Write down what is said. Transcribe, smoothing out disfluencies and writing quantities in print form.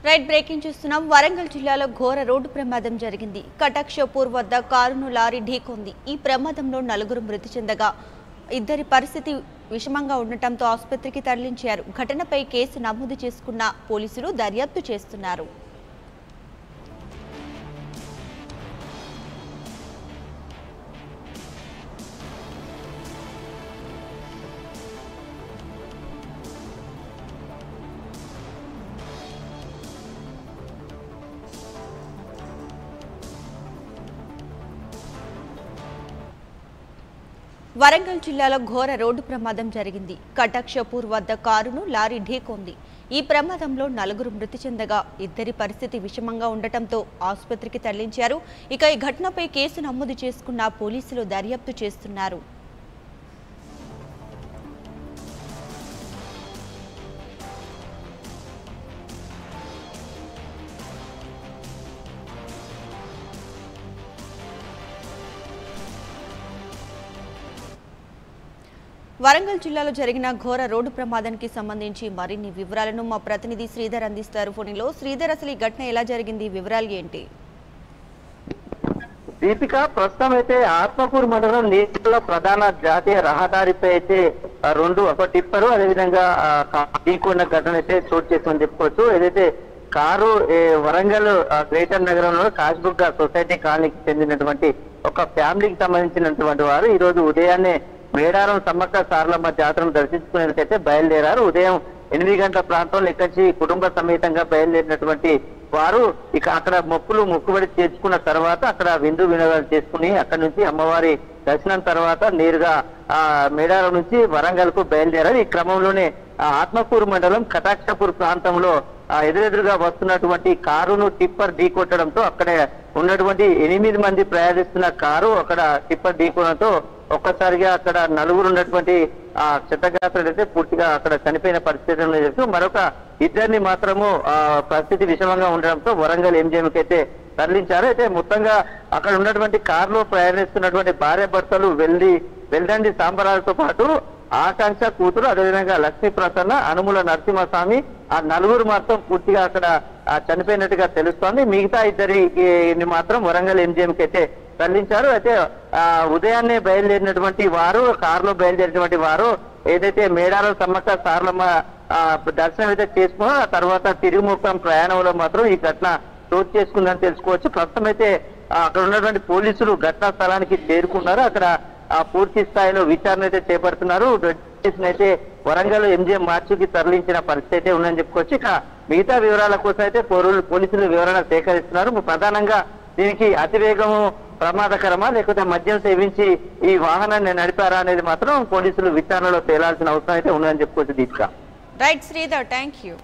Right breaking చూస్తున్నాం. వరంగల్ జిల్లాలో ఘోర రోడ్డు ప్రమాదం జరిగింది. కటాక్షపూర్ వద్ద కారును లారీ ఢీకొంది. ఈ ప్రమాదంలో 4 మృతి చెందగా ఇద్దరి పరిస్థితి విషమంగా ఉండటంతో ఆసుపత్రికి తరలించారు. ఘటనపై కేసు నమోదు చేసుకున్న పోలీసులు దర్యాప్తు చేస్తున్నారు. వరంగల్ జిల్లాలో ఘోర రోడ్డు ప్రమాదం జరిగింది. కటాక్షపూర్ వద్ద కారును లారీ ఢీకొంది. ఈ ప్రమాదంలో 4 మృతి చెందగా ఇద్దరి పరిస్థితి విషమంగా ఉండటంతో ఆసుపత్రికి తరలించారు. ఇక ఈ ఘటనపై కేసు నమోదు చేసుకున్న పోలీసులు దర్యాప్తు చేస్తున్నారు. వరంగల్ జిల్లాలో జరిగిన ఘోర రోడ్డు ప్రమాదానికి సంబంధించి మరిన్ని వివరాలను మా ప్రతినిధి శ్రీధర్ అందిస్తారు. ఫోన్లో శ్రీధర్, అసలు ఈ ఘటన ఎలా జరిగింది, వివరాలు ఏంటి? దీపిక, ప్రస్తుతం అయితే ఆత్మకూరు మండలం నీటిలో ప్రధాన జాతీయ రహదారిపై అయితే ఒక టిప్పరు అదేవిధంగా ఢీకొన్న ఘటన అయితే చోటు చేసుకొని చెప్పుకోవచ్చు. ఏదైతే కారు వరంగల్ గ్రేటర్ నగరంలో కాశ్బుగ్గ సొసైటీ కాలనీకి చెందినటువంటి ఒక ఫ్యామిలీకి సంబంధించినటువంటి వారు ఈ రోజు ఉదయాన్నే మేడారం సమ్మక్క సారలమ్మ జాతరను దర్శించుకునేందుకైతే బయలుదేరారు. ఉదయం 8 గంటల ప్రాంతంలో ఇక్కడి కుటుంబ సమేతంగా బయలుదేరినటువంటి వారు ఇక అక్కడ మొక్కుబడి చేర్చుకున్న తర్వాత అక్కడ విందు వినోదాలు చేసుకుని అక్కడి నుంచి అమ్మవారి దర్శనం తర్వాత నేరుగా మేడారం నుంచి వరంగల్ కు బయలుదేరారు. ఈ క్రమంలోనే ఆత్మకూరు మండలం కటాక్షపూర్ ప్రాంతంలో ఎదురెదురుగా వస్తున్నటువంటి కారును టిప్పర్ ఢీకొట్టడంతో అక్కడ ఉన్నటువంటి 8 మంది ప్రయాణిస్తున్న కారు అక్కడ టిప్పర్ ఢీకొనడంతో ఒక్కసారిగా అక్కడ 4 ఉన్నటువంటి క్షతగాత్రులు అయితే పూర్తిగా అక్కడ చనిపోయిన పరిస్థితుల్లో చెప్తూ మరొక ఇద్దరిని మాత్రము పరిస్థితి విషమంగా ఉండడంతో వరంగల్ ఎంజిఎంకి అయితే తరలించారు. అయితే మొత్తంగా అక్కడ ఉన్నటువంటి కారులో ప్రయాణిస్తున్నటువంటి భార్య భర్తలు వెల్దండి సాంబరాలతో పాటు ఆకాంక్ష కూతురు అదేవిధంగా లక్ష్మీ ప్రసన్న అనుముల నరసింహస్వామి 4 మాత్రం పూర్తిగా అక్కడ చనిపోయినట్టుగా తెలుస్తోంది. మిగతా ఇద్దరిని మాత్రం వరంగల్ ఎంజిఎంకి అయితే తరలించారు. అయితే ఉదయాన్నే బయలుదేరినటువంటి వారు కారులో బయలుదేరినటువంటి వారు ఏదైతే మేడారం సమ్మక్క సారలమ్మ దర్శనం అయితే చేసుకున్నారో ఆ తర్వాత తిరుగుముఖం ప్రయాణంలో మాత్రం ఈ ఘటన చోటు చేసుకుందని తెలుసుకోవచ్చు. ప్రస్తుతం అయితే అక్కడ ఉన్నటువంటి పోలీసులు ఘటనా స్థలానికి చేరుకున్నారు. అక్కడ పూర్తి స్థాయిలో విచారణ అయితే చేపడుతున్నారు. అయితే వరంగల్ ఎంజిఎం మార్చుకి తరలించిన పరిస్థితి అయితే ఉందని చెప్పుకోవచ్చు. ఇక మిగతా వివరాల కోసం అయితే పోలీసులు వివరణ సేకరిస్తున్నారు. ప్రధానంగా దీనికి అతివేగము ప్రమాదకరమా లేకపోతే మద్యం సేవించి ఈ వాహనాన్ని నడిపారా అనేది మాత్రం పోలీసులు విచారణలో తేలాల్సిన అవసరం అయితే ఉందని చెప్పుకోవచ్చు. Deepika. Right Sridhar, thank you.